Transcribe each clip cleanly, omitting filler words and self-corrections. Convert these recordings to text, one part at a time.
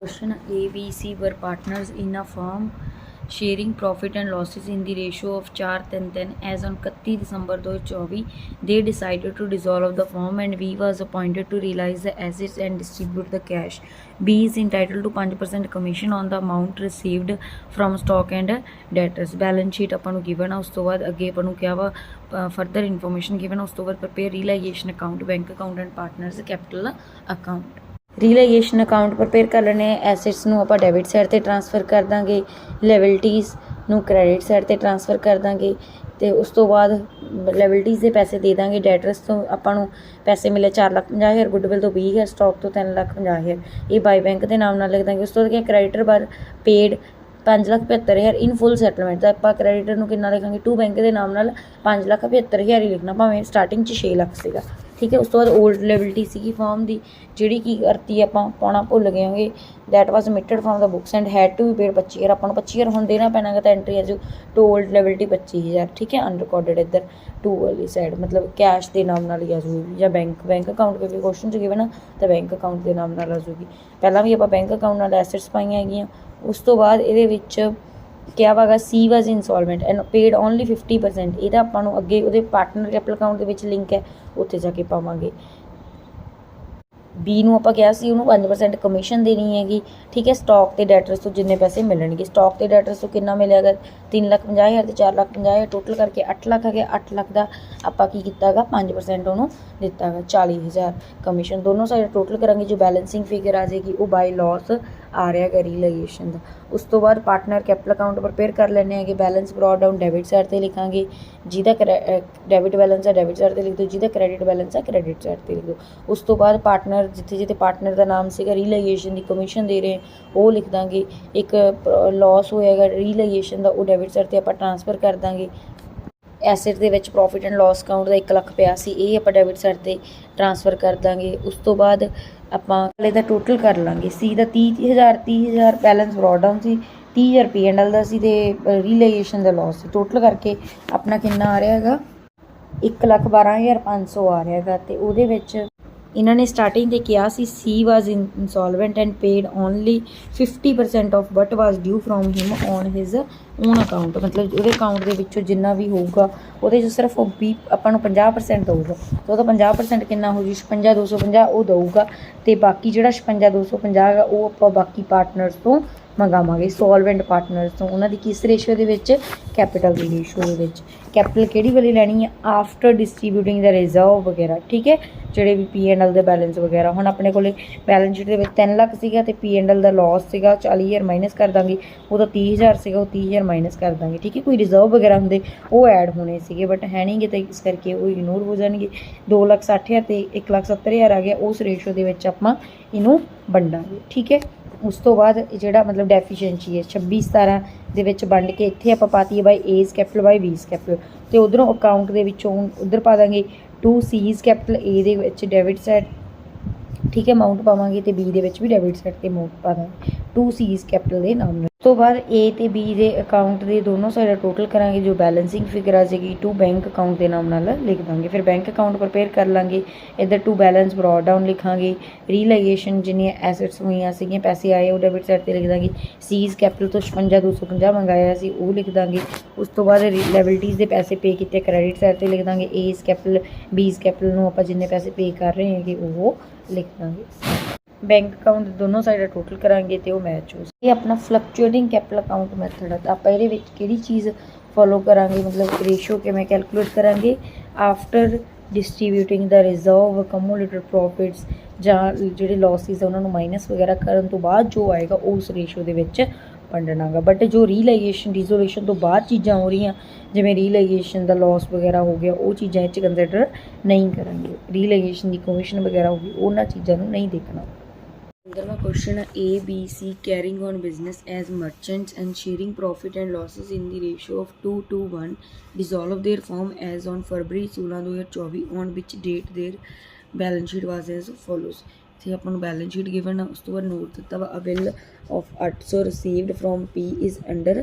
Question A, B, C were partners in a firm sharing profit and losses in the ratio of 4-3-3 as on 31 December 2024. They decided to dissolve the firm and B was appointed to realize the assets and distribute the cash. B is entitled to 5% commission on the amount received from stock and debtors. Balance sheet ਆਪਾਂ ਨੂੰ given ਆ, ਉਸ ਤੋਂ ਬਾਅਦ ਅੱਗੇ ਆਪਾਂ ਨੂੰ ਕਿਹਾ ਵਾ further information given ਆ, ਉਸ ਤੋਂ ਬਾਅਦ prepare realization account, bank account and partners capital account. Realisation account prepare ਕਰ ਲੈਣੇ ਐਸੈਟਸ ਨੂੰ ਆਪਾਂ ਡੈਬਿਟ ਸਾਈਡ 'ਤੇ ਟ੍ਰਾਂਸਫਰ ਕਰ ਦਾਂਗੇ, ਲਾਇਬਿਲਟੀਜ਼ ਨੂੰ ਕ੍ਰੈਡਿਟ ਸਾਈਡ 'ਤੇ ਟ੍ਰਾਂਸਫਰ ਕਰ ਦਾਂਗੇ ਅਤੇ ਉਸ ਤੋਂ ਬਾਅਦ ਲਾਇਬਿਲਟੀਜ਼ ਦੇ ਪੈਸੇ ਦੇ ਦਾਂਗੇ। ਡੈਟਰਸ ਤੋਂ ਆਪਾਂ ਨੂੰ ਪੈਸੇ ਮਿਲੇ 4,50,000, ਗੁੱਡਵਿਲ ਤੋਂ 20,000, ਸਟਾਕ ਤੋਂ 3,50,000, ਇਹ ਬਾਈ ਬੈਂਕ ਦੇ ਨਾਮ ਨਾਲ ਲਿਖ ਦਾਂਗੇ। ਉਸ ਤੋਂ ਬਾਅਦ ਕ੍ਰੈਡੀਟਰ ਬਾਰ ਪੇਡ 5,75,000 ਇਨ ਫੁੱਲ ਸੈਟਲਮੈਂਟ ਦਾ ਆਪਾਂ ਕ੍ਰੈਡੀਟਰ ਨੂੰ ਕਿੰਨਾ ਲਿਖਾਂਗੇ, ਟੂ ਬੈਂਕ ਦੇ ਨਾਮ ਨਾਲ 5,75,000 ਹੀ ਲਿਖਣਾ, ਭਾਵੇਂ ਸਟਾਰਟਿੰਗ 'ਚ 6 ਲੱਖ ਸੀਗਾ। ਠੀਕ ਹੈ, ਉਸ ਤੋਂ ਬਾਅਦ ਓਲਡ ਲਾਇਬਿਲਟੀ ਸੀਗੀ ਫਰਮ ਦੀ, ਜਿਹੜੀ ਕੀ ਕਰਤੀ ਆਪਾਂ ਪਾਉਣਾ ਭੁੱਲ ਗਏ ਹੋਗੇ, ਦੈਟ ਵਾਜ਼ ਮਿਟਡ ਫਰਮ ਦਾ books and had to be paid 25,000, ਆਪਾਂ ਨੂੰ 25,000 ਹੁਣ ਦੇਣਾ ਪੈਣਾ ਗਾ, ਤਾਂ ਐਂਟਰੀ ਆ ਜੋ ਟੂ ਓਲਡ ਲਾਇਬਿਲਟੀ 25,000। ਠੀਕ ਹੈ, ਅਨਰਿਕਾਰਡਡ ਇੱਧਰ ਟੂ ਵਾਲੀ ਸਾਈਡ ਮਤਲਬ ਕੈਸ਼ ਦੇ ਨਾਮ ਨਾਲ ਹੀ ਆ ਜੂਗੀ, ਜਾਂ ਬੈਂਕ ਅਕਾਊਂਟ ਕਿਉਂਕਿ ਕੁਐਸਚਨ 'ਚ ਗਿਵਨ ਆ ਤਾਂ ਬੈਂਕ ਅਕਾਊਂਟ ਦੇ ਨਾਮ ਨਾਲ ਆ ਜੂਗੀ। ਪਹਿਲਾਂ ਵੀ ਆਪਾਂ ਬੈਂਕ ਅਕਾਊਂਟ ਨਾਲ ਐਸੈਟਸ ਪਾਈਆਂ ਹੈਗੀਆਂ। ਉਸ ਤੋਂ ਬਾਅਦ ਇਹਦੇ ਵਿੱਚ ਕਿਹਾ ਵਾਗਾ ਸੀ was insolvent and paid only 50%, ਇਹਦਾ ਆਪਾਂ ਨੂੰ ਅੱਗੇ ਉਹਦੇ ਪਾਰਟਨਰ ਕੈਪੀਟਲ ਅਕਾਊਂਟ ਦੇ ਵਿੱਚ ਲਿੰਕ ਹੈ, ਉੱਥੇ ਜਾ ਕੇ ਪਾਵਾਂਗੇ। ਬੀ ਨੂੰ ਆਪਾਂ ਕਿਹਾ ਸੀ ਉਹਨੂੰ 5% ਕਮਿਸ਼ਨ ਦੇਣੀ ਹੈਗੀ। ਠੀਕ ਹੈ, ਸਟਾਕ ਤੇ ਡੈਟਰਸ ਤੋਂ ਜਿੰਨੇ ਪੈਸੇ ਮਿਲਣਗੇ, ਸਟਾਕ ਤੇ ਡੈਟਰਸ ਤੋਂ ਕਿੰਨਾ ਮਿਲਿਆਗਾ 3,50,000 ਤੇ 4,50,000, ਟੋਟਲ ਕਰਕੇ 8 ਲੱਖ ਆ ਗਿਆ। 8 ਲੱਖ ਦਾ ਆਪਾਂ ਕੀ ਕੀਤਾ ਹੈਗਾ 5% ਉਹਨੂੰ ਦਿੱਤਾ ਹੈਗਾ 40,000 ਕਮਿਸ਼ਨ। ਦੋਨੋਂ ਸਾਈਡ ਟੋਟਲ ਕਰਾਂਗੇ, ਜੋ ਬੈਲੈਂਸਿੰਗ ਫਿਗਰ ਆ ਜਾਏਗੀ ਉਹ ਬਾਈ ਲਾਸ ਆ ਰਿਹਾ ਹੈਗਾ ਰੀਲਾਈਜੇਸ਼ਨ ਦਾ। ਉਸ ਤੋਂ ਬਾਅਦ ਪਾਰਟਨਰ ਕੈਪੀਟਲ ਅਕਾਊਂਟ ਪ੍ਰਪੇਅਰ ਕਰ ਲੈਣੇ ਹੈਗੇ। Balance brought down debit side 'ਤੇ ਲਿਖਾਂਗੇ, ਜਿਹਦਾ ਡੈਬਿਟ ਬੈਲੈਂਸ ਆ ਡੈਬਿਟ ਸਾਈਡ 'ਤੇ ਲਿਖ ਦਿਓ, ਜਿਹਦਾ ਕ੍ਰੈਡਿਟ ਬੈਲੈਂਸ ਆ ਕ੍ਰੈਡਿਟ ਸਾਈਡ 'ਤੇ ਲਿਖ ਦਿਓ। ਉਸ ਤੋਂ ਬਾਅਦ ਪਾਰਟਨਰ ਜਿੱਥੇ ਪਾਰਟਨਰ ਦਾ ਨਾਮ ਸੀਗਾ ਰੀਲਾਈਜੇਸ਼ਨ ਦੀ ਕਮਿਸ਼ਨ ਦੇ ਰਹੇ ਉਹ ਲਿਖ ਦਾਂਗੇ। ਇੱਕ ਲਾਸ ਹੋਏਗਾ ਰੀਲਾਈਜੇਸ਼ਨ ਦਾ, ਉਹ ਡੈਬਿਟ ਸਾਈਡ 'ਤੇ ਆਪਾਂ ਟ੍ਰਾਂਸਫਰ ਕਰ ਦਾਂਗੇ। ਐਸੈਟ ਦੇ ਵਿੱਚ ਪ੍ਰੋਫਿਟ ਐਂਡ ਲਾਸ ਅਕਾਊਂਟ ਦਾ 1 ਲੱਖ ਪਿਆ ਸੀ, ਇਹ ਆਪਾਂ ਡੈਬਿਟ ਸਾਈਡ 'ਤੇ ਟ੍ਰਾਂਸਫਰ ਕਰ ਦਾਂਗੇ। ਉਸ ਤੋਂ ਬਾਅਦ ਆਪਾਂ ਇਹਦਾ ਟੋਟਲ ਕਰ ਲਾਂਗੇ। ਸੀ ਦਾ 30,000 ਬੈਲੈਂਸ ਬਰੋਡ ਡਾਊਨ ਸੀ, 30,000 P&L ਦਾ ਸੀ ਅਤੇ ਰੀਲਾਈਜੇਸ਼ਨ ਦਾ ਲਾਸ ਸੀ। ਟੋਟਲ ਕਰਕੇ ਆਪਣਾ ਕਿੰਨਾ ਆ ਰਿਹਾ ਹੈਗਾ 1,12,500 ਆ ਰਿਹਾ ਹੈਗਾ। ਅਤੇ ਉਹਦੇ ਵਿੱਚ ਇਹਨਾਂ ਨੇ ਸਟਾਰਟਿੰਗ 'ਤੇ ਕਿਹਾ ਸੀ was insolvent and paid only 50% of what was due from him on his own account, ਮਤਲਬ ਉਹਦੇ ਅਕਾਊਂਟ ਦੇ ਵਿੱਚੋਂ ਜਿੰਨਾ ਵੀ ਹੋਊਗਾ ਉਹਦੇ 'ਚ ਸਿਰਫ ਉਹ 20 ਆਪਾਂ ਨੂੰ 50% ਦਊਗਾ, ਤਾਂ ਉਹਦਾ 50% ਕਿੰਨਾ ਹੋ ਜੂ 56,250 ਉਹ ਦਊਗਾ। ਅਤੇ ਬਾਕੀ ਜਿਹੜਾ 56,250 ਹੈਗਾ ਉਹ ਆਪਾਂ ਬਾਕੀ ਪਾਰਟਨਰਸ ਤੋਂ ਮੰਗਾਵਾਂਗੇ, ਸੋਲਵੈਂਟ ਪਾਰਟਨਰਸ ਤੋਂ। ਉਹਨਾਂ ਦੀ ਕਿਸ ਰੇਸ਼ੋ ਦੇ ਵਿੱਚ, ਕੈਪੀਟਲ ਦੀ ਰੇਸ਼ੋ ਦੇ ਵਿੱਚ। ਕੈਪੀਟਲ ਕਿਹੜੀ ਵਾਲੀ ਲੈਣੀ ਹੈ, ਆਫਟਰ ਡਿਸਟਰੀਬਿਊਟਿੰਗ ਦਾ ਰਿਜ਼ਰਵ ਵਗੈਰਾ। ਠੀਕ ਹੈ, ਜਿਹੜੇ ਵੀ P&L ਦੇ ਬੈਲੈਂਸ ਵਗੈਰਾ। ਹੁਣ ਆਪਣੇ ਕੋਲ ਬੈਲੈਂਸ ਸ਼ੀਟ ਦੇ ਵਿੱਚ 3 ਲੱਖ ਸੀਗਾ ਅਤੇ P&L ਦਾ ਲਾਸ ਸੀਗਾ 40,000 ਮਾਈਨਸ ਕਰ ਦਾਂਗੇ, ਉਹਦਾ 30,000 ਸੀਗਾ ਉਹ 30,000 ਮਾਈਨਸ ਕਰ ਦਾਂਗੇ। ਠੀਕ ਹੈ, ਕੋਈ ਰਿਜ਼ਰਵ ਵਗੈਰਾ ਹੁੰਦੇ ਉਹ ਐਡ ਹੋਣੇ ਸੀਗੇ ਬਟ ਹੈ ਨਹੀਂਗੇ, ਤਾਂ ਇਸ ਕਰਕੇ ਉਹ ਇਗਨੋਰ ਹੋ ਜਾਣਗੇ। 2,60,000 ਅਤੇ 1,70,000 ਆ ਗਿਆ, ਉਸ ਰੇਸ਼ੋ ਦੇ ਵਿੱਚ ਆਪਾਂ ਇਹਨੂੰ ਵੰਡਾਂਗੇ। ਠੀਕ ਹੈ, ਉਸ ਤੋਂ ਬਾਅਦ ਜਿਹੜਾ ਮਤਲਬ ਡੈਫੀਸ਼ੀਐਂਸੀ ਹੈ 26-17 ਦੇ ਵਿੱਚ ਵੰਡ ਕੇ ਇੱਥੇ ਆਪਾਂ ਪਾਤੀ ਹੈ ਬਾਈ ਏਜ਼ ਕੈਪੀਟਲ ਬਾਈ ਬੀਜ਼ ਕੈਪੀਟਲ, ਅਤੇ ਉੱਧਰੋਂ ਅਕਾਊਂਟ ਦੇ ਵਿੱਚੋਂ ਉੱਧਰ ਪਾ ਦਾਂਗੇ 2 ਸੀਜ਼ ਕੈਪੀਟਲ, ਏ ਦੇ ਵਿੱਚ ਡੈਬਿਟ ਸਾਈਡ। ਠੀਕ ਹੈ, ਅਮਾਊਂਟ ਪਾਵਾਂਗੇ ਅਤੇ ਬੀ ਦੇ ਵਿੱਚ ਵੀ ਡੈਬਿਟ ਸਾਈਡ 'ਤੇ ਅਮਾਊਂਟ ਪਾ ਦਾਂਗੇ 2 ਸੀਜ਼ ਕੈਪੀਟਲ ਦੇ ਨਾਮ ਨਾਲ। ਉਸ ਤੋਂ ਬਾਅਦ ਏ ਅਤੇ ਬੀ ਦੇ ਅਕਾਊਂਟ ਦੇ ਦੋਨੋਂ ਸਾਈਡ ਟੋਟਲ ਕਰਾਂਗੇ, ਜੋ ਬੈਲੈਂਸਿੰਗ ਫਿਗਰ ਆ ਜਾਏਗੀ ਟੂ ਬੈਂਕ ਅਕਾਊਂਟ ਦੇ ਨਾਮ ਨਾਲ ਲਿਖ ਦਾਂਗੇ। ਫਿਰ ਬੈਂਕ ਅਕਾਊਂਟ ਪ੍ਰਪੇਅਰ ਕਰ ਲਾਂਗੇ, ਇੱਧਰ ਟੂ ਬੈਲੈਂਸ ਬਰੋਡ ਡਾਊਨ ਲਿਖਾਂਗੇ। ਰੀਲਾਈਜੇਸ਼ਨ ਜਿੰਨੀਆਂ ਐਸੈਟਸ ਹੋਈਆਂ ਸੀਗੀਆਂ, ਪੈਸੇ ਆਏ ਉਹ ਡੈਬਿਟ ਸਾਈਡ 'ਤੇ ਲਿਖ ਦਾਂਗੇ। ਸੀਜ਼ ਕੈਪੀਟਲ ਤੋਂ 56,250 ਮੰਗਾਇਆ ਸੀ ਉਹ ਲਿਖ ਦਾਂਗੇ। ਉਸ ਤੋਂ ਬਾਅਦ ਲਾਇਬਿਲਟੀਜ਼ ਦੇ ਪੈਸੇ ਪੇ ਕੀਤੇ ਕ੍ਰੈਡਿਟ ਸਾਈਡ 'ਤੇ ਲਿਖ ਦਾਂਗੇ। ਏਜ਼ ਕੈਪੀਟਲ ਬੀਜ਼ ਕੈਪੀਟਲ ਨੂੰ ਆਪਾਂ ਜਿੰਨੇ ਪੈਸੇ ਪੇ ਕਰ ਰਹੇ ਹੈਗੇ ਉਹ ਲਿਖ ਦਾਂਗੇ। ਬੈਂਕ ਅਕਾਊਂਟ ਦੋਨੋਂ ਸਾਈਡਾਂ ਟੋਟਲ ਕਰਾਂਗੇ ਅਤੇ ਉਹ ਮੈਚ ਹੋ। ਇਹ ਆਪਣਾ ਫਲਕਚੁਏਟਿੰਗ ਕੈਪੀਟਲ ਅਕਾਊਂਟ ਮੈਥਡ ਹੈ, ਤਾਂ ਆਪਾਂ ਇਹਦੇ ਵਿੱਚ ਕਿਹੜੀ ਚੀਜ਼ ਫੋਲੋ ਕਰਾਂਗੇ, ਮਤਲਬ ਰੇਸ਼ੋ ਕਿਵੇਂ ਕੈਲਕੂਲੇਟ ਕਰਾਂਗੇ। ਆਫਟਰ ਡਿਸਟਰੀਬਿਊਟਿੰਗ ਦਾ ਰਿਜ਼ਰਵ ਕਮੂਲੇਟਿਵ ਪ੍ਰੋਫਿਟਸ, ਜਾਂ ਜਿਹੜੇ ਲਾਸਿਸ ਆ ਉਹਨਾਂ ਨੂੰ ਮਾਈਨਸ ਵਗੈਰਾ ਕਰਨ ਤੋਂ ਬਾਅਦ ਜੋ ਆਏਗਾ ਉਸ ਰੇਸ਼ੋ ਦੇ ਵਿੱਚ ਵੰਡਣਾ ਗਾ। ਬਟ ਜੋ ਰੀਲਾਈਜੇਸ਼ਨ ਡੀਜ਼ੋਲੇਸ਼ਨ ਤੋਂ ਬਾਅਦ ਚੀਜ਼ਾਂ ਹੋ ਰਹੀਆਂ, ਜਿਵੇਂ ਰੀਲਾਈਜੇਸ਼ਨ ਦਾ ਲਾਸ ਵਗੈਰਾ ਹੋ ਗਿਆ, ਉਹ ਚੀਜ਼ਾਂ ਇਹ 'ਚ ਕੰਸੀਡਰ ਨਹੀਂ ਕਰਾਂਗੇ। ਰੀਲਾਈਜੇਸ਼ਨ ਦੀ ਕਮਿਸ਼ਨ ਵਗੈਰਾ ਹੋ ਗਈ, ਉਹਨਾਂ ਚੀਜ਼ਾਂ ਨੂੰ ਨਹੀਂ ਦੇਖਣਾ। 15ਵਾਂ ਕੁਐਸਚਨ ਹੈ A, B, C carrying on business as merchants and sharing profit and losses in the ratio of 2:1 dissolve their firm as on February 16, 2024 on which date their balance sheet was as follows। ਇੱਥੇ ਆਪਾਂ ਨੂੰ balance sheet given ਆ, ਉਸ ਤੋਂ ਬਾਅਦ note ਦਿੱਤਾ ਵਾ a bill of 800 received from P is under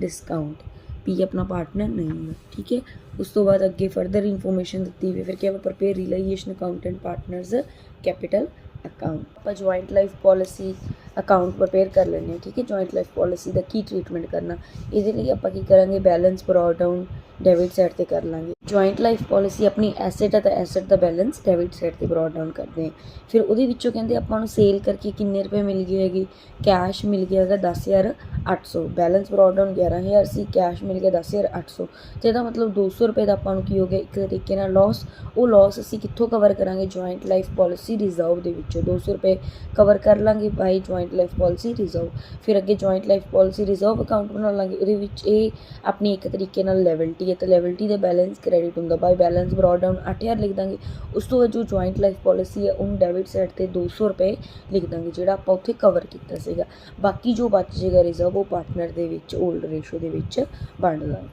discount। P ਆਪਣਾ ਪਾਰਟਨਰ ਨਹੀਂ ਹੈ। ਠੀਕ ਹੈ, ਉਸ ਤੋਂ ਬਾਅਦ ਅੱਗੇ ਫਰਦਰ ਇਨਫੋਰਮੇਸ਼ਨ ਦਿੱਤੀ ਹੋਈ, ਫਿਰ ਕਿਹਾ prepare realisation account and partners capital account. ਆਪਾਂ joint life policy account prepare ਕਰ ਲੈਂਦੇ ਹਾਂ। ਠੀਕ ਹੈ, ਜੁਆਇੰਟ ਲਾਈਫ ਪੋਲਿਸੀ ਦਾ ਕੀ ਟ੍ਰੀਟਮੈਂਟ ਕਰਨਾ, ਇਹਦੇ ਲਈ ਆਪਾਂ ਕੀ ਕਰਾਂਗੇ, balance brought down debit side ਤੇ ਕਰ ਲਾਂਗੇ। ਜੁਆਇੰਟ ਲਾਈਫ ਪੋਲਿਸੀ ਆਪਣੀ ਐਸੈਟ ਹੈ ਤਾਂ ਐਸੈਟ ਦਾ ਬੈਲੈਂਸ ਡੈਬਿਟ ਸਾਈਡ ਤੇ ਬਰੋਟ ਡਾਊਨ ਕਰਦੇ ਹਾਂ। ਫਿਰ ਉਹਦੇ ਵਿੱਚੋਂ ਕਹਿੰਦੇ ਆਪਾਂ ਨੂੰ ਸੇਲ ਕਰਕੇ ਕਿੰਨੇ ਰੁਪਏ ਮਿਲ ਗਏ ਹੈਗੇ, ਕੈਸ਼ ਮਿਲ ਗਿਆ ਹੈਗਾ 10,800, ਬੈਲੈਂਸ ਬਰੋਟ ਡਾਊਨ 11,000 ਸੀ, ਕੈਸ਼ ਮਿਲ ਗਿਆ 10,800, ਤੇ ਇਹਦਾ ਮਤਲਬ 200 ਰੁਪਏ ਦਾ ਆਪਾਂ ਨੂੰ ਕੀ ਹੋ ਗਿਆ ਇੱਕ ਤਰੀਕੇ ਨਾਲ ਲਾਸ। ਉਹ ਲਾਸ ਅਸੀਂ ਕਿੱਥੋਂ ਕਵਰ ਕਰਾਂਗੇ, ਜੁਆਇੰਟ ਲਾਈਫ ਪੋਲਿਸੀ ਰਿਜ਼ਰਵ ਦੇ ਵਿੱਚੋਂ 200 ਰੁਪਏ ਕਵਰ ਕਰ ਲਾਂਗੇ ਬਾਈ ਜੁਆਇੰਟ ਲਾਈਫ ਪੋਲਿਸੀ ਰਿਜ਼ਰਵ। ਫਿਰ ਅੱਗੇ joint life policy reserve account ਬਣਾ ਲਾਂਗੇ, ਉਹਦੇ ਵਿੱਚ ਇਹ ਆਪਣੀ ਇੱਕ ਤਰੀਕੇ ਨਾਲ ਲੈਵਲਟੀ ਹੈ, ਤਾਂ ਲੈਵਲਟੀ ਦਾ ਬੈਲੈਂਸ ਕ੍ਰੈਡਿਟ ਹੁੰਦਾ ਬਾਈ ਬੈਲੈਂਸ ਬਰੋਟ ਡਾਊਨ 8,000 ਲਿਖ ਦਾਂਗੇ। ਉਸ ਤੋਂ ਬਾਅਦ ਜੋ ਜੁਆਇੰਟ ਲਾਈਫ ਪੋਲਿਸੀ ਹੈ ਉਹਨੂੰ ਡੈਬਿਟ ਸਾਈਡ ਤੇ 200 ਰੁਪਏ ਲਿਖ ਦਾਂਗੇ, ਜਿਹੜਾ ਆਪਾਂ ਉੱਥੇ ਕਵਰ ਕੀਤਾ ਸੀਗਾ। ਬਾਕੀ ਜੋ ਬਚ ਜਾਏਗਾ ਰਿਜ਼ਰਵ ਉਹ ਪਾਰਟਨਰ ਦੇ ਵਿੱਚ ਓਲਡ ਰੇਸ਼ੋ ਦੇ ਵਿੱਚ ਵੰਡ ਲਾਂਗੇ।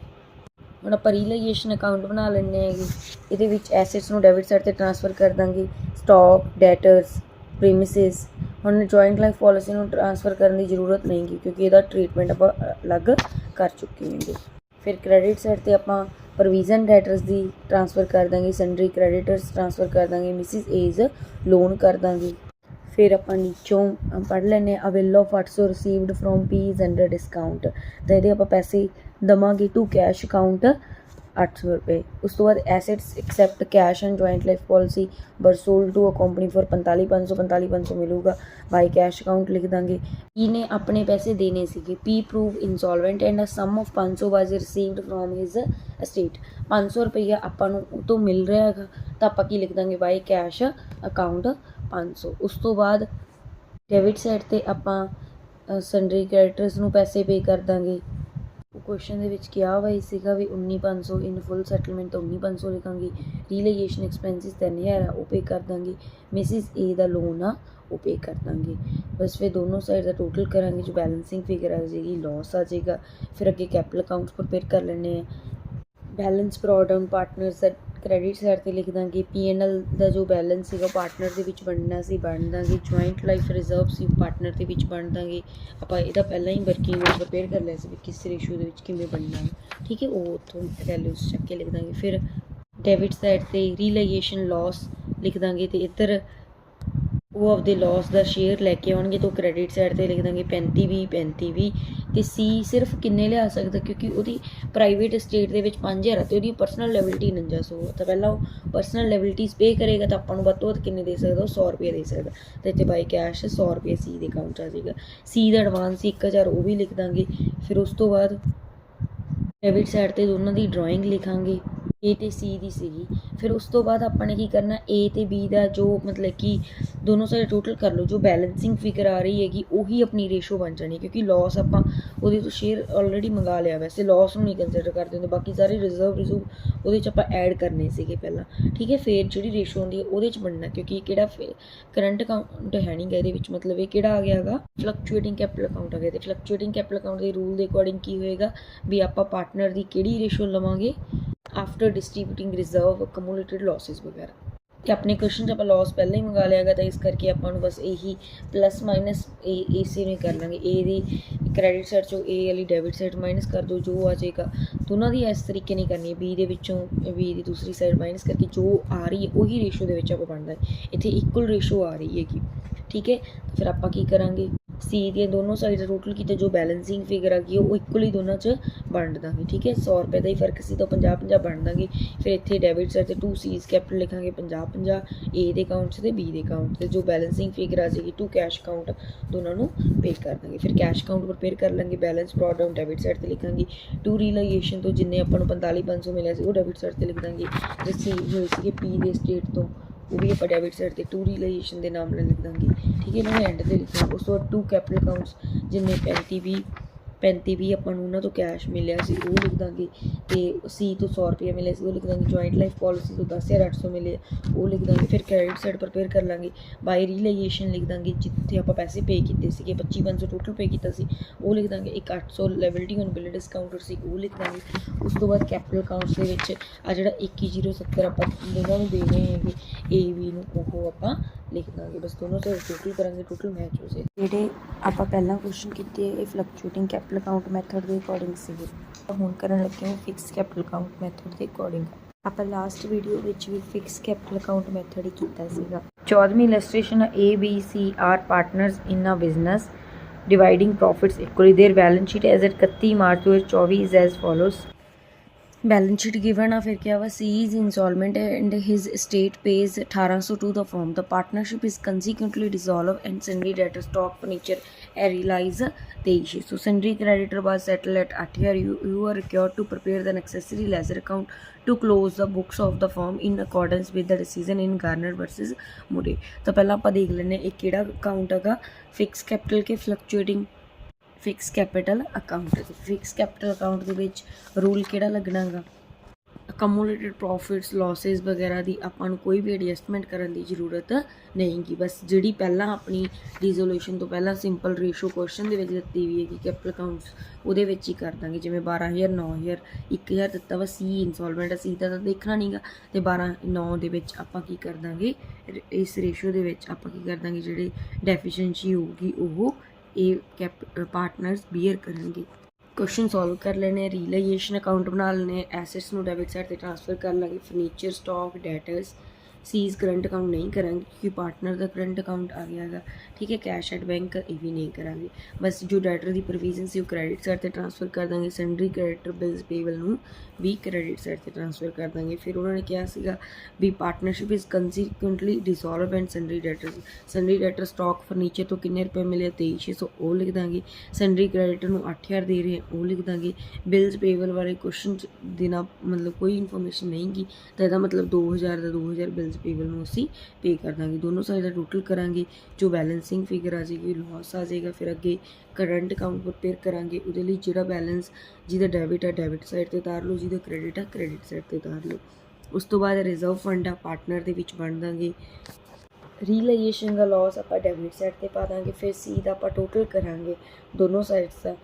ਹੁਣ ਆਪਾਂ ਰੀਲਾਈਜੇਸ਼ਨ ਅਕਾਊਂਟ ਬਣਾ ਲੈਂਦੇ ਹੈਗੇ, ਇਹਦੇ ਵਿੱਚ ਐਸੈਟਸ ਨੂੰ ਡੈਬਿਟ ਸਾਈਡ ਤੇ ਟ੍ਰਾਂਸਫਰ ਕਰ ਦਾਂਗੇ, ਸਟਾਕ, ਡੈਟਰਸ, ਪ੍ਰੀਮਿਸਿਸ। ਹੁਣ ਜੁਆਇੰਟ ਲਾਈਫ ਪੋਲਿਸੀ ਨੂੰ ਟ੍ਰਾਂਸਫਰ ਕਰਨ ਦੀ ਜ਼ਰੂਰਤ ਨਹੀਂ ਗੀ ਕਿਉਂਕਿ ਇਹਦਾ ਟ੍ਰੀਟਮੈਂਟ ਆਪਾਂ ਅਲੱਗ ਕਰ ਚੁੱਕੇ ਹੈਗੇ। ਫਿਰ ਕ੍ਰੈਡਿਟ ਸਾਈਡ ਤੇ ਆਪਾਂ ਪ੍ਰੋਵੀਜ਼ਨ ਡੈਟਰਸ ਦੀ ਟ੍ਰਾਂਸਫਰ ਕਰ ਦਾਂਗੇ, ਸਨਡਰੀ ਕ੍ਰੈਡਿਟਰਸ ਟ੍ਰਾਂਸਫਰ ਕਰ ਦਾਂਗੇ, ਮਿਸਿਸ ਏਜ਼ ਲੋਨ ਕਰ ਦਾਂਗੇ। ਫਿਰ ਆਪਾਂ ਨੀਚੋਂ ਪੜ੍ਹ ਲੈਂਦੇ ਹਾਂ avail of 800 received from peas under discount, ਤਾਂ ਇਹਦੇ ਆਪਾਂ ਪੈਸੇ ਦੇਵਾਂਗੇ ਟੂ ਕੈਸ਼ ਅਕਾਊਂਟ 800 ਰੁਪਏ। ਉਸ ਤੋਂ ਬਾਅਦ assets except cash and joint life policy but sold to a company for 45,500 ਮਿਲੂਗਾ ਬਾਈ ਕੈਸ਼ ਅਕਾਊਂਟ ਲਿਖ ਦਾਂਗੇ। ਪੀ ਨੇ ਆਪਣੇ ਪੈਸੇ ਦੇਣੇ ਸੀਗੇ, P prove insolvent and a sum of 500 was received from his estate. 500 ਰੁਪਈਆ ਆਪਾਂ ਨੂੰ ਉਹ ਤੋਂ ਮਿਲ ਰਿਹਾ ਹੈਗਾ ਤਾਂ ਆਪਾਂ ਕੀ ਲਿਖ ਦਾਂਗੇ ਬਾਈ ਕੈਸ਼ ਅਕਾਊਂਟ 500। ਉਸ ਤੋਂ ਬਾਅਦ ਡੈਬਿਟ ਸਾਈਡ ਤੇ ਆਪਾਂ ਸਨਡਰੀ ਕ੍ਰੈਡਿਟਰਸ ਨੂੰ ਪੈਸੇ ਪੇ ਕਰ ਦਾਂਗੇ। ਕੁਐਸਚਨ ਦੇ ਵਿੱਚ ਕਿਹਾ ਹੋਇਆ ਸੀਗਾ ਵੀ 19,500 ਇਨ ਫੁੱਲ ਸੈਟਲਮੈਂਟ ਤਾਂ 19,500 ਲਿਖਾਂਗੇ। ਰੀਲਾਈਜੇਸ਼ਨ ਐਕਸਪੈਂਸਿਸ 3,000 ਆ ਉਹ ਪੇ ਕਰ ਦਾਂਗੇ। ਮਿਸਿਸ ਏ ਦਾ ਲੋਨ ਆ ਉਹ ਪੇ ਕਰ ਦਾਂਗੇ। ਬਸ ਫਿਰ ਦੋਨੋਂ ਸਾਈਡ ਦਾ ਟੋਟਲ ਕਰਾਂਗੇ, ਜੋ ਬੈਲੈਂਸਿੰਗ ਫਿਗਰ ਆ ਜਾਏਗੀ ਲਾਸ ਆ ਜਾਏਗਾ। ਫਿਰ ਅੱਗੇ ਕੈਪੀਟਲ ਅਕਾਊਂਟਸ ਪ੍ਰਪੇਅਰ ਕਰ ਲੈਂਦੇ ਹਾਂ। ਬੈਲੈਂਸ ਬਰੋਟ ਡਾਊਨ ਪਾਰਟਨਰਸ ਦਾ ਕ੍ਰੈਡਿਟ ਸਾਈਡ ਤੇ ਲਿਖ ਦਾਂਗੇ। P&L ਦਾ ਜੋ ਬੈਲੈਂਸ ਸੀਗਾ ਪਾਰਟਨਰ ਦੇ ਵਿੱਚ ਵੰਡਣਾ ਸੀ ਵੰਡ ਦਾਂਗੇ। ਜੁਆਇੰਟ ਲਾਈਫ ਰਿਜ਼ਰਵ ਸੀ ਪਾਰਟਨਰ ਦੇ ਵਿੱਚ ਵੰਡ ਦਾਂਗੇ। ਆਪਾਂ ਇਹਦਾ ਪਹਿਲਾਂ ਹੀ ਵਰਕਿੰਗ ਨੋਟ ਪ੍ਰਪੇਅਰ ਕਰ ਲਿਆ ਸੀ ਵੀ ਕਿਸ ਰੇਸ਼ੋ ਦੇ ਵਿੱਚ ਕਿਵੇਂ ਵੰਡਣਾ ਹੈ। ਠੀਕ ਹੈ, ਉਹ ਉੱਥੋਂ ਵੈਲਿਊਜ਼ ਚੱਕ ਕੇ ਲਿਖ ਦਾਂਗੇ। ਫਿਰ ਡੈਬਿਟ ਸਾਈਡ ਤੇ ਰੀਲਾਈਜੇਸ਼ਨ ਲਾਸ ਲਿਖ ਦਾਂਗੇ ਤੇ ਇੱਧਰ ਉਹ ਆਪਦੇ ਲਾਸ ਦਾ ਸ਼ੇਅਰ ਲੈ ਕੇ ਆਉਣਗੇ ਤਾਂ ਕ੍ਰੈਡਿਟ ਸਾਈਡ ਤੇ ਲਿਖ ਦਾਂਗੇ 35,20 ਤੇ ਸੀ ਸਿਰਫ ਕਿੰਨੇ ਲਿਆ ਸਕਦਾ ਕਿਉਂਕਿ ਉਹਦੀ ਪ੍ਰਾਈਵੇਟ ਸਟੇਟ ਦੇ ਵਿੱਚ 5,000 ਤੇ ਉਹਦੀ ਪਰਸਨਲ ਲੈਬਿਲਿਟੀ 4900 ਤਾਂ ਪਹਿਲਾਂ ਉਹ ਪਰਸਨਲ ਲੈਬਿਲਿਟੀਜ਼ ਪੇ ਕਰੇਗਾ ਤਾਂ ਆਪਾਂ ਨੂੰ ਵੱਧ ਤੋਂ ਵੱਧ ਕਿੰਨੇ ਦੇ ਸਕਦਾ, ਉਹ 100 ਰੁਪਏ ਦੇ ਸਕਦਾ। ਤਾਂ ਇੱਥੇ ਬਾਈ ਕੈਸ਼ 100 ਰੁਪਏ ਸੀ ਦੇ ਅਕਾਊਂਟ 'ਚ ਆ ਜਾਏਗਾ। ਸੀ ਦਾ ਐਡਵਾਂਸ ਸੀ 1,000 ਉਹ ਵੀ ਲਿਖ ਦਾਂਗੇ। ਫਿਰ ਉਸ ਤੋਂ ਬਾਅਦ ਡੈਬਿਟ ਸਾਈਡ ਤੇ ਦੋਨਾਂ ਦੀ ਡਰਾਇੰਗ ਲਿਖਾਂਗੇ, ਏ ਤੇ ਸੀ ਦੀ ਸੀਗੀ। ਫਿਰ ਉਸ ਤੋਂ ਬਾਅਦ ਆਪਾਂ ਨੇ ਕੀ ਕਰਨਾ, ਏ ਤੇ ਬੀ ਦਾ ਜੋ ਮਤਲਬ ਕਿ ਦੋਨੋਂ ਸਾਈਡ ਟੋਟਲ ਕਰ ਲਓ, ਜੋ ਬੈਲੈਂਸਿੰਗ ਫਿਗਰ ਆ ਰਹੀ ਹੈਗੀ ਉਹੀ ਆਪਣੀ ਰੇਸ਼ੋ ਬਣ ਜਾਣੀ ਕਿਉਂਕਿ ਲਾਸ ਆਪਾਂ ਉਹਦੇ ਤੋਂ ਸ਼ੇਅਰ ਆਲਰੇਡੀ ਮੰਗਾ ਲਿਆ। ਵੈਸੇ ਲਾਸ ਨੂੰ ਨਹੀਂ ਕੰਸੀਡਰ ਕਰਦੇ ਹੁੰਦੇ, ਬਾਕੀ ਸਾਰੇ ਰਿਜ਼ਰਵ ਉਹਦੇ 'ਚ ਆਪਾਂ ਐਡ ਕਰਨੇ ਸੀਗੇ ਪਹਿਲਾਂ। ਠੀਕ ਹੈ, ਫਿਰ ਜਿਹੜੀ ਰੇਸ਼ੋ ਹੁੰਦੀ ਹੈ ਉਹਦੇ 'ਚ ਬਣਨਾ ਕਿਉਂਕਿ ਕਿਹੜਾ ਕਰੰਟ ਅਕਾਊਂਟ ਹੈ ਨਹੀਂ ਗਾ ਇਹਦੇ ਵਿੱਚ, ਮਤਲਬ ਇਹ ਕਿਹੜਾ ਆ ਗਿਆ ਹੈਗਾ ਫਲਕਚੁਏਟਿੰਗ ਕੈਪੀਟਲ ਅਕਾਊਂਟ ਆ ਗਿਆ। ਤੇ ਫਲਕਚੁਏਟਿੰਗ ਕੈਪੀਟਲ ਅਕਾਊਂਟ ਦੇ ਰੂਲ ਦੇ ਅਕੋਰਡਿੰਗ ਕੀ ਹੋਏਗਾ ਵੀ ਆਪਾਂ ਪਾਰਟਨਰ ਦੀ ਕਿਹੜੀ ਰੇਸ਼ੋ ਲਵਾਂਗੇ ਆਫਟਰ ਡਿਸਟ੍ਰੀਬਿਊਟਿੰਗ ਰਿਜ਼ਰਵ ਕਮੂਲੇਟਿਡ ਲਾਸਿਸ ਵਗੈਰਾ। ਤੇ ਆਪਣੇ ਕੁਐਸਚਨ 'ਚ ਆਪਾਂ ਲਾਸ ਪਹਿਲਾਂ ਹੀ ਮੰਗਾ ਲਿਆ ਹੈਗਾ ਤਾਂ ਇਸ ਕਰਕੇ ਆਪਾਂ ਨੂੰ ਬਸ ਇਹੀ ਪਲੱਸ ਮਾਈਨਸ ਇਸੇ ਨੂੰ ਕਰ ਲਾਂਗੇ। ਏ ਦੀ ਕ੍ਰੈਡਿਟ ਸਾਈਡ 'ਚੋਂ ਏ ਵਾਲੀ ਡੈਬਿਟ ਸਾਈਡ ਮਾਈਨਸ ਕਰ ਦਿਓ, ਜੋ ਆ ਜਾਏਗਾ ਦੋਨਾਂ ਦੀ ਇਸ ਤਰੀਕੇ ਨਹੀਂ ਕਰਨੀ। ਬੀ ਦੇ ਵਿੱਚੋਂ ਬੀ ਦੀ ਦੂਸਰੀ ਸਾਈਡ ਮਾਈਨਸ ਕਰਕੇ ਜੋ ਆ ਰਹੀ ਹੈ ਉਹੀ ਰੇਸ਼ੋ ਦੇ ਵਿੱਚ ਆਪਾਂ ਬਣਦਾ ਹੈ। ਇੱਥੇ ਇਕੁਅਲ ਰੇਸ਼ੋ ਆ ਰਹੀ ਹੈਗੀ। ਠੀਕ ਹੈ, ਫਿਰ ਆਪਾਂ ਕੀ ਕਰਾਂਗੇ, ਸੀ ਦੀਆਂ ਦੋਨੋਂ ਸਾਈਡ ਟੋਟਲ ਕੀਤੇ ਜੋ ਬੈਲੈਂਸਿੰਗ ਫਿਗਰ ਆ ਗਈ ਉਹ ਇਕੁਅਲੀ ਦੋਨਾਂ 'ਚ ਵੰਡ ਦਾਂਗੇ। ਠੀਕ ਹੈ, 100 ਰੁਪਏ ਦਾ ਹੀ ਫਰਕ ਸੀ ਤਾਂ 50-50 ਵੰਡ ਦਾਂਗੇ। ਫਿਰ ਇੱਥੇ ਡੈਬਿਟ ਸਾਈਡ 'ਤੇ 2 ਸੀਜ਼ ਕੈਪੀਟਲ ਲਿਖਾਂਗੇ 50-50 ਏ ਦੇ ਅਕਾਊਂਟ 'ਚ ਤੇ ਬੀ ਦੇ ਅਕਾਊਂਟ 'ਤੇ। ਜੋ ਬੈਲੈਂਸਿੰਗ ਫਿਗਰ ਆ ਜਾਏਗੀ 2 ਕੈਸ਼ ਅਕਾਊਂਟ ਦੋਨਾਂ ਨੂੰ ਪੇ ਕਰ ਦਾਂਗੇ। ਫਿਰ ਕੈਸ਼ ਅਕਾਊਂਟ ਪ੍ਰਪੇਅਰ ਕਰ ਲਾਂਗੇ, balance brought down debit side 'ਤੇ ਲਿਖਾਂਗੇ। ਟੂ ਰੀਲਾਈਜੇਸ਼ਨ ਤੋਂ ਜਿੰਨੇ ਆਪਾਂ ਨੂੰ 45,500 ਮਿਲਿਆ ਸੀ ਉਹ ਡੈਬਿਟ ਸਾਈਡ 'ਤੇ ਲਿਖ ਦਾਂਗੇ। ਰਿਸੀਵ ਹੋਏ ਸੀਗੇ ਪੀ ਦੇ ਸਟੇਟ ਤੋਂ ਉਹ ਵੀ ਆਪਾਂ ਡੈਬਿਟ ਸਾਈਡ 'ਤੇ ਟੂ ਰੀਲਾਈਜੇਸ਼ਨ ਦੇ ਨਾਮ ਨਾਲ ਲਿਖ ਦਾਂਗੇ। ਠੀਕ ਹੈ, ਇਹਨਾਂ ਨੂੰ ਐਂਡ 'ਤੇ ਲਿਖਾਂਗੇ। ਉਸ ਤੋਂ ਬਾਅਦ 2 ਕੈਪੀਟਲ ਅਕਾਊਂਟਸ ਜਿੰਨੇ 35,20 ਆਪਾਂ ਨੂੰ ਉਹਨਾਂ ਤੋਂ ਕੈਸ਼ ਮਿਲਿਆ ਸੀ ਉਹ ਲਿਖ ਦਾਂਗੇ। ਤੇ ਸੀ ਤੋਂ 100 ਰੁਪਏ ਮਿਲਿਆ ਸੀ ਉਹ ਲਿਖ ਦਾਂਗੇ। ਜੁਆਇੰਟ ਲਾਈਫ ਪੋਲਿਸੀ ਤੋਂ 10,800 ਮਿਲੇ ਉਹ ਲਿਖ ਦਾਂਗੇ। ਫਿਰ ਕ੍ਰੈਡਿਟ ਸਾਈਡ ਪ੍ਰਪੇਅਰ ਕਰ ਲਾਂਗੇ, ਬਾਈ ਰੀਲਾਈਜੇਸ਼ਨ ਲਿਖ ਦਾਂਗੇ ਜਿੱਥੇ ਆਪਾਂ ਪੈਸੇ ਪੇ ਕੀਤੇ ਸੀਗੇ 25,500 ਟੋਟਲ ਪੇ ਕੀਤਾ ਸੀ ਉਹ ਲਿਖ ਦਾਂਗੇ। ਇੱਕ 800 ਲੈਬਿਲਿਟੀ ਔਨ ਬਿਲ ਡਿਸਕਾਊਂਟਡ ਸੀ ਉਹ ਲਿਖ ਦਾਂਗੇ। ਉਸ ਤੋਂ ਬਾਅਦ ਕੈਪੀਟਲ ਅਕਾਊਂਟਸ ਦੇ ਵਿੱਚ ਆ ਜਿਹੜਾ 21,070 ਆਪਾਂ ਦੋਨਾਂ ਨੂੰ ਦੇ ਰਹੇ ਹੈਗੇ ਏ ਬੀ ਨੂੰ ਉਹ ਆਪਾਂ ਲਿਖ ਦਾਂਗੇ। ਬਸ ਦੋਨੋਂ ਸਾਈਡ ਟੋਟਲ ਕਰਾਂਗੇ, ਟੋਟਲ ਮੈਚ ਹੋ ਜਾਏ। ਜਿਹੜੇ ਆਪਾਂ ਪਹਿਲਾਂ ਕੁਐਸਚਨ ਕੀਤੇ ਇਹ ਫਲਕਚੁਏਟਿੰਗ ਕੈਪੀਟਲ ਅਕਾਊਂਟ ਮੈਥਡ ਦੇ ਅਕੋਰਡਿੰਗ ਸੀਗੇ, ਹੁਣ ਕਰਨ ਲੱਗੇ ਹਾਂ ਫਿਕਸ ਕੈਪੀਟਲ ਅਕਾਊਂਟ ਮੈਥਡ ਦੇ ਅਕੋਰਡਿੰਗ। ਆਪਾਂ ਲਾਸਟ ਵੀਡੀਓ ਵਿੱਚ ਵੀ ਫਿਕਸ ਕੈਪੀਟਲ ਅਕਾਊਂਟ ਮੈਥਡ ਹੀ ਕੀਤਾ ਸੀਗਾ। 14ਵੀਂ illustration ABC are partners in a business dividing profits equally. Their balance sheet as at 31 March 2024 is as follows. Balance sheet given आ, फिर क्या हुआ, C is instalment and his estate pays 1800 to the firm. The partnership is consequently dissolved and sundry debtor stock furniture realize 23. So sundry creditor was settled at 8 year. You are required to prepare the necessary ledger account to close the books of the firm in accordance with the decision in Garner versus Murray. तो पहला ਆਪਾਂ देख लेने एक ਕਿਹੜਾ account हैगा, fix capital के fluctuating fix capital account. Fix capital account ਦੇ ਵਿੱਚ ਰੂਲ ਕਿਹੜਾ ਲੱਗਣਾ ਗਾ, ਅਕਮੂਲੇਟਡ ਪ੍ਰੋਫਿਟਸ ਲੌਸਿਸ ਵਗੈਰਾ ਦੀ ਆਪਾਂ ਨੂੰ ਕੋਈ ਵੀ ਐਡਜਸਟਮੈਂਟ ਕਰਨ ਦੀ ਜ਼ਰੂਰਤ ਨਹੀਂ ਗੀ। ਬਸ ਜਿਹੜੀ ਪਹਿਲਾਂ ਆਪਣੀ ਰੀਜ਼ੋਲੂਸ਼ਨ ਤੋਂ ਪਹਿਲਾਂ ਸਿੰਪਲ ਰੇਸ਼ੋ ਕੁਐਸਚਨ ਦੇ ਵਿੱਚ ਦਿੱਤੀ ਵੀ ਹੈ ਕਿ ਕੈਪੀਟਲ ਅਕਾਊਂਟਸ ਉਹਦੇ ਵਿੱਚ ਹੀ ਕਰ ਦਾਂਗੇ। ਜਿਵੇਂ 12000 9000 1000 ਦਿੱਤਾ ਵਾ, ਸੀ ਇੰਸਟਾਲਮੈਂਟ ਸੀ ਦਾ ਤਾਂ ਦੇਖਣਾ ਨਹੀਂ ਗਾ, ਅਤੇ 12/9 ਦੇ ਵਿੱਚ ਆਪਾਂ ਕੀ ਕਰ ਦਾਂਗੇ, ਇਸ ਰੇਸ਼ੋ ਦੇ ਵਿੱਚ ਆਪਾਂ ਕੀ ਕਰ ਦਾਂਗੇ, ਜਿਹੜੇ ਡੈਫੀਸ਼ੀਐਂਸੀ ਹੋਊਗੀ ਉਹ ਇਹ ਪਾਰਟਨਰਸ ਬੀਅਰ ਕਰਨਗੇ। क्वेश्चन सॉल्व कर लेने, रीलाइजेशन अकाउंट बना लेने, एसेट्स ਨੂੰ ਡੈਬਿਟ ਸਾਈਡ ਤੇ ट्रांसफर कर ਲਾਂਗੇ, फर्नीचर स्टॉक डेटर्स सीज करंट अकाउंट नहीं करांगे क्योंकि पार्टनर का करंट अकाउंट आ गया है, ठीक है। कैश एट बैंक ये भी नहीं करांगे। बस जो डेटर की प्रोविजन से क्रेडिट साइड से ट्रांसफर कर देंगे, सैंडरी क्रेडिटर बिल्स पेबल ਨੂੰ भी क्रेडिट साइड से ट्रांसफर कर देंगे। फिर उन्होंने क्या सीगा भी partnership is consequently dissolve and sundry debtor stock furniture तो किन्ने रुपए मिले 2300 वो लिख देंगे, सैंडरी क्रेडिटर ਨੂੰ 8000 दे रहे हैं वो लिख देंगे। बिल्स पेबल वाले क्वेश्चन देना मतलब कोई इन्फॉर्मेशन नहीं गी, तो ਇਹਦਾ मतलब 2000 ਦਾ 2000 बिल्स पेबल ਨੂੰ ਅਸੀਂ पे कर देंगे। दोनों साइड का टोटल करांगे, जो बैलेंसिंग फिगर आ जाएगी लॉस आ जाएगा। फिर अगे करंट अकाउंट प्रिपेयर करांगे, ਉਹਦੇ ਲਈ ਜਿਹੜਾ बैलेंस ਜਿਹਦਾ ਡੈਬਿਟ ਹੈ ਡੈਬਿਟ ਸਾਈਡ ਤੇ ਉਤਾਰ ਲਓ, ਜਿਹਦਾ ਕ੍ਰੈਡਿਟ ਹੈ ਕ੍ਰੈਡਿਟ ਸਾਈਡ ਤੇ ਉਤਾਰ ਲਓ। ਉਸ ਤੋਂ ਬਾਅਦ ਰਿਜ਼ਰਵ ਫੰਡ ਆ ਪਾਰਟਨਰ ਦੇ ਵਿੱਚ ਵੰਡ ਦਾਂਗੇ। ਰੀਲਾਈਜੇਸ਼ਨ ਦਾ ਲॉस ਆਪਾਂ ਡੈਬਿਟ ਸਾਈਡ ਤੇ ਪਾ ਦਾਂਗੇ। ਫਿਰ ਸੀ ਦਾ ਆਪਾਂ ਟੋਟਲ ਕਰਾਂਗੇ ਦੋਨੋਂ ਸਾਈਡਸ ਦਾ,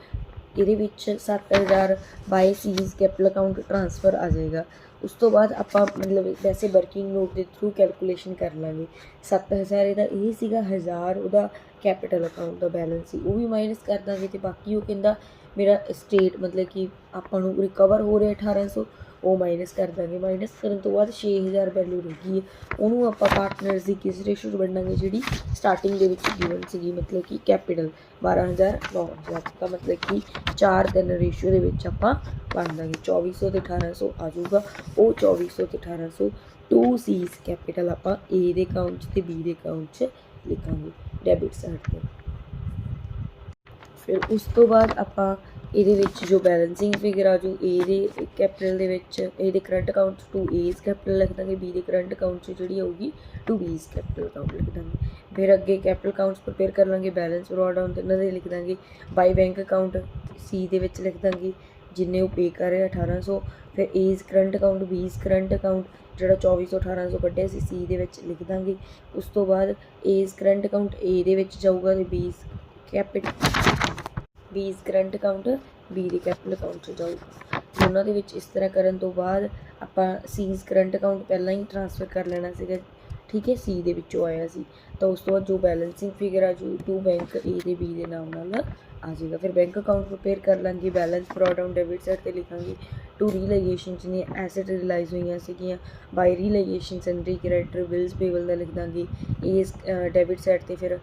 ਇਹਦੇ ਵਿੱਚ 7000 ਬਾਈ ਸੀਜ਼ ਕੈਪੀਟਲ ਅਕਾਊਂਟ ਟ੍ਰਾਂਸਫਰ ਆ ਜਾਏਗਾ। ਉਸ ਤੋਂ ਬਾਅਦ ਆਪਾਂ ਮਤਲਬ ਵੈਸੇ ਵਰਕਿੰਗ ਨੋਟ ਦੇ ਥਰੂ ਕੈਲਕੂਲੇਸ਼ਨ ਕਰ ਲਾਂਗੇ। 7000 ਇਹਦਾ ਇਹ ਸੀਗਾ, 1000 ਉਹਦਾ ਕੈਪੀਟਲ ਅਕਾਊਂਟ ਦਾ ਬੈਲੈਂਸ ਸੀ, ਉਹ ਵੀ ਮਾਈਨਸ ਕਰ ਦਾਂਗੇ। ਅਤੇ ਬਾਕੀ ਉਹ ਕਹਿੰਦਾ ਮੇਰਾ ਸਟੇਟ ਮਤਲਬ ਕਿ ਆਪਾਂ ਨੂੰ ਰਿਕਵਰ ਹੋ ਰਿਹਾ 1800, ਉਹ ਮਾਈਨਸ ਕਰ ਦਾਂਗੇ। ਮਾਈਨਸ ਕਰਨ ਤੋਂ ਬਾਅਦ 6000 ਵੈਲਿਊ ਰਹੇਗੀ, ਉਹਨੂੰ ਆਪਾਂ ਪਾਰਟਨਰਸ ਦੀ ਕਿਸ ਰੇਸ਼ੋ 'ਚ ਵੰਡਾਂਗੇ, ਜਿਹੜੀ ਸਟਾਰਟਿੰਗ ਦੇ ਵਿੱਚ ਗਿਵਨ ਸੀਗੀ, ਮਤਲਬ ਕਿ ਕੈਪੀਟਲ 12000 9000 ਦਾ, ਮਤਲਬ ਕਿ 4-3 ਰੇਸ਼ੋ ਦੇ ਵਿੱਚ ਆਪਾਂ ਵੰਡ ਦਾਂਗੇ। 2400 ਅਤੇ 1800 ਆ ਜਾਊਗਾ, ਉਹ 2400 ਅਤੇ 1800 2 ਸੀਜ਼ ਕੈਪੀਟਲ ਆਪਾਂ ਏ ਦੇ ਅਕਾਊਂਟ 'ਚ ਅਤੇ ਬੀ ਦੇ ਅਕਾਊਂਟ 'ਚ ਲਿਖਾਂਗੇ ਡੈਬਿਟ ਸਾਈਡ 'ਤੇ। ਫਿਰ ਉਸ ਤੋਂ ਬਾਅਦ ਆਪਾਂ ਇਹਦੇ ਵਿੱਚ ਜੋ ਬੈਲੈਂਸਿੰਗ ਫਿਗਰ ਆ ਜੂ ਏ ਦੇ ਕੈਪੀਟਲ ਦੇ ਵਿੱਚ, ਇਹਦੇ ਕਰੰਟ ਅਕਾਊਂਟ 'ਚ 2 ਏਜ਼ ਕੈਪੀਟਲ ਲਿਖ ਦਾਂਗੇ, ਬੀ ਦੇ ਕਰੰਟ ਅਕਾਊਂਟ 'ਚ ਜਿਹੜੀ ਆਊਗੀ 2 ਬੀਜ਼ ਕੈਪੀਟਲ ਅਕਾਊਂਟ ਲਿਖ ਦਾਂਗੇ। ਫਿਰ ਅੱਗੇ ਕੈਪੀਟਲ ਅਕਾਊਂਟਸ ਪ੍ਰਿਪੇਅਰ ਕਰ ਲਾਂਗੇ, ਬੈਲੈਂਸ ਬਰੋਡ ਡਾਊਨ 'ਤੇ ਇਹਨਾਂ ਦੇ ਲਿਖ ਦਾਂਗੇ। ਬਾਈ ਬੈਂਕ ਅਕਾਊਂਟ ਸੀ ਦੇ ਵਿੱਚ ਲਿਖ ਦਾਂਗੇ ਜਿੰਨੇ ਉਹ ਪੇ ਕਰ ਰਹੇ 1800। ਫਿਰ ਏਜ਼ ਕਰੰਟ ਅਕਾਊਂਟ, ਬੀਜ਼ ਕਰੰਟ ਅਕਾਊਂਟ ਜਿਹੜਾ 2400 1800 ਕੱਢਿਆ ਸੀ ਦੇ ਵਿੱਚ ਲਿਖ ਦਾਂਗੇ। ਉਸ ਤੋਂ ਬਾਅਦ ਏਜ਼ ਕਰੰਟ ਅਕਾਊਂਟ ਏ ਦੇ ਵਿੱਚ ਜਾਊਗਾ ਅਤੇ ਬੀਜ਼ ਕਰੰਟ ਅਕਾਊਂਟ ਬੀ ਦੇ ਕੈਪੀਟਲ ਅਕਾਊਂਟ 'ਚ ਜਾਊਗਾ। ਦੋਨਾਂ ਦੇ ਵਿੱਚ ਇਸ ਤਰ੍ਹਾਂ ਕਰਨ ਤੋਂ ਬਾਅਦ ਆਪਾਂ ਸੀਜ਼ ਕਰੰਟ ਅਕਾਊਂਟ ਪਹਿਲਾਂ ਹੀ ਟ੍ਰਾਂਸਫਰ ਕਰ ਲੈਣਾ ਸੀਗਾ, ਠੀਕ ਹੈ, ਸੀ ਦੇ ਵਿੱਚੋਂ ਆਇਆ ਸੀ। ਤਾਂ ਉਸ ਤੋਂ ਬਾਅਦ ਜੋ ਬੈਲੈਂਸਿੰਗ ਫਿਗਰ ਆ ਜੋ 2 ਬੈਂਕ ਏ ਦੇ ਬੀ ਦੇ ਨਾਮ ਨਾਲ ਆ ਜਾਏਗਾ। ਫਿਰ ਬੈਂਕ ਅਕਾਊਂਟ ਪ੍ਰਿਪੇਅਰ ਕਰ ਲਾਂਗੇ, balance brought down debit side 'ਤੇ ਲਿਖਾਂਗੇ। 2 ਰੀਲਾਈਜੇਸ਼ਨ ਜਿੰਨੀਆਂ ਐਸੈਟ ਰਿਲਾਈਜ਼ ਹੋਈਆਂ ਸੀਗੀਆਂ, ਬਾਈ ਰੀਲਾਈਜੇਸ਼ਨ ਸੈਂਡਰੀ ਕ੍ਰੈਡਿਟਰ ਬਿਲਸ ਪੇਬਲ ਦਾ ਲਿਖ ਦਾਂਗੇ ਏਜ਼ ਡੈਬਿਟ ਸਾਈਡ 'ਤੇ। ਫਿਰ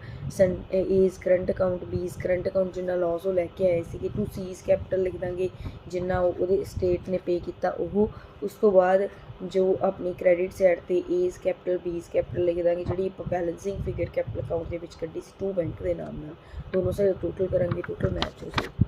ਏਜ਼ ਕਰੰਟ ਅਕਾਊਂਟ, ਬੀਜ਼ ਕਰੰਟ ਅਕਾਊਂਟ ਜਿੰਨਾ ਲੌਸ ਉਹ ਲੈ ਕੇ ਆਏ ਸੀਗੇ 2 ਸੀਜ਼ ਕੈਪੀਟਲ ਲਿਖ ਦਾਂਗੇ ਜਿੰਨਾ ਉਹਦੇ ਸਟੇਟ ਨੇ ਪੇ ਕੀਤਾ ਉਹ। ਉਸ ਤੋਂ ਬਾਅਦ ਜੋ ਆਪਣੀ ਕ੍ਰੈਡਿਟ ਸਾਈਡ 'ਤੇ ਏਜ਼ ਕੈਪੀਟਲ ਬੀਜ਼ ਕੈਪੀਟਲ ਲਿਖ ਦਾਂਗੇ, ਜਿਹੜੀ ਆਪਾਂ ਬੈਲੈਂਸਿੰਗ ਫਿਗਰ ਕੈਪੀਟਲ ਅਕਾਊਂਟ ਦੇ ਵਿੱਚ ਕੱਢੀ ਸੀ 2 ਬੈਂਕ ਦੇ ਨਾਮ ਨਾਲ। ਦੋਨੋਂ ਸਾਈਡ ਟੋਟਲ ਕਰਾਂਗੇ, ਟੋਟਲ ਮੈਚ ਹੋ ਜਾਏਗਾ।